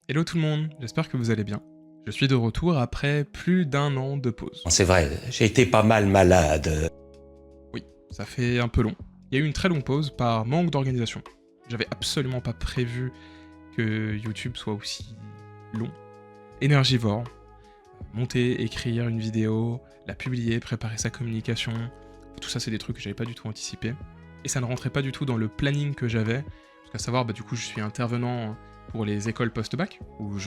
Hello tout le monde, j'espère que vous allez bien. Je suis de retour après plus d'1 an de pause. C'est vrai, j'ai été pas mal malade. Oui, ça fait un peu long. Il y a eu une très longue pause par manque d'organisation. J'avais absolument pas prévu que YouTube soit aussi long, énergivore. Monter, écrire une vidéo, la publier, préparer sa communication, tout ça c'est des trucs que j'avais pas du tout anticipé. Et ça ne rentrait pas du tout dans le planning que j'avais, parce qu'à savoir, du coup je suis intervenant pour les écoles post-bac, où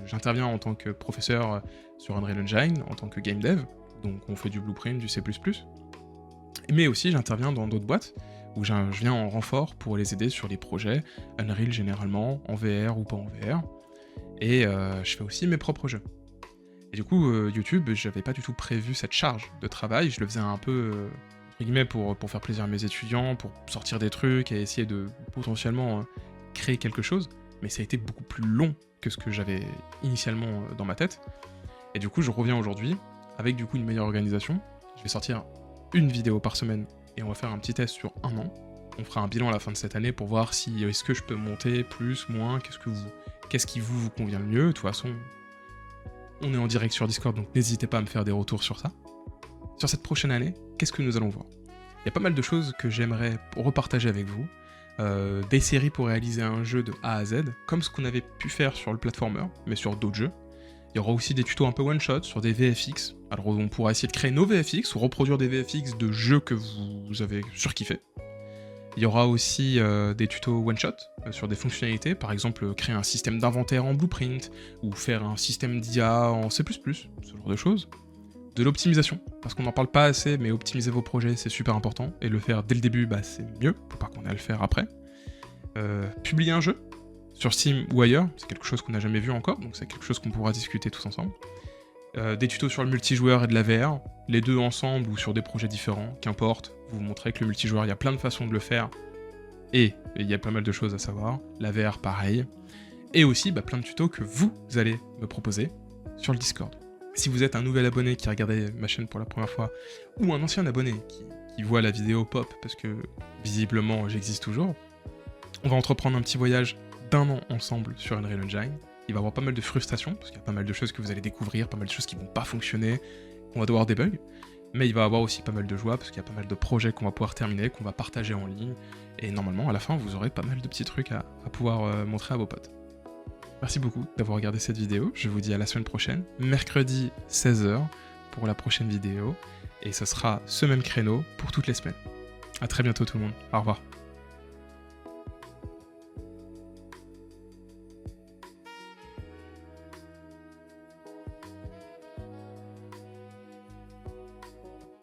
j'interviens en tant que professeur sur Unreal Engine, en tant que game dev, donc on fait du blueprint, du C++, mais aussi j'interviens dans d'autres boîtes, où je viens en renfort pour les aider sur les projets, Unreal généralement, en VR ou pas en VR, et je fais aussi mes propres jeux. Et du coup, YouTube, j'avais pas du tout prévu cette charge de travail, je le faisais un peu, entre guillemets, pour faire plaisir à mes étudiants, pour sortir des trucs et essayer de potentiellement créer quelque chose, mais ça a été beaucoup plus long que ce que j'avais initialement dans ma tête. Et du coup, je reviens aujourd'hui avec du coup une meilleure organisation. Je vais sortir une vidéo par semaine et on va faire un petit test sur 1 an. On fera un bilan à la fin de cette année pour voir si est-ce que je peux monter plus, moins, qu'est-ce qui vous convient le mieux. De toute façon, on est en direct sur Discord, donc n'hésitez pas à me faire des retours sur ça. Sur cette prochaine année, qu'est-ce que nous allons voir? Il y a pas mal de choses que j'aimerais repartager avec vous. Des séries pour réaliser un jeu de A à Z, comme ce qu'on avait pu faire sur le platformer, mais sur d'autres jeux. Il y aura aussi des tutos un peu one-shot sur des VFX. Alors on pourra essayer de créer nos VFX ou reproduire des VFX de jeux que vous avez surkiffé. Il y aura aussi des tutos one-shot sur des fonctionnalités, par exemple créer un système d'inventaire en Blueprint, ou faire un système d'IA en C++, ce genre de choses. De l'optimisation, parce qu'on n'en parle pas assez, mais optimiser vos projets c'est super important, et le faire dès le début c'est mieux, faut pas qu'on ait à le faire après. Publier un jeu, sur Steam ou ailleurs, c'est quelque chose qu'on n'a jamais vu encore, donc c'est quelque chose qu'on pourra discuter tous ensemble. Des tutos sur le multijoueur et de la VR, les deux ensemble ou sur des projets différents, qu'importe, vous montrez que le multijoueur, il y a plein de façons de le faire, et il y a pas mal de choses à savoir, la VR pareil, et aussi plein de tutos que vous allez me proposer sur le Discord. Si vous êtes un nouvel abonné qui regardait ma chaîne pour la première fois, ou un ancien abonné qui voit la vidéo pop, parce que visiblement j'existe toujours, on va entreprendre un petit voyage d'1 an ensemble sur Unreal Engine. Il va y avoir pas mal de frustration, parce qu'il y a pas mal de choses que vous allez découvrir, pas mal de choses qui vont pas fonctionner, qu'on va devoir débug, mais il va y avoir aussi pas mal de joie, parce qu'il y a pas mal de projets qu'on va pouvoir terminer, qu'on va partager en ligne, et normalement à la fin vous aurez pas mal de petits trucs à pouvoir montrer à vos potes. Merci beaucoup d'avoir regardé cette vidéo, je vous dis à la semaine prochaine, mercredi 16h pour la prochaine vidéo, et ce sera ce même créneau pour toutes les semaines. A très bientôt tout le monde, au revoir.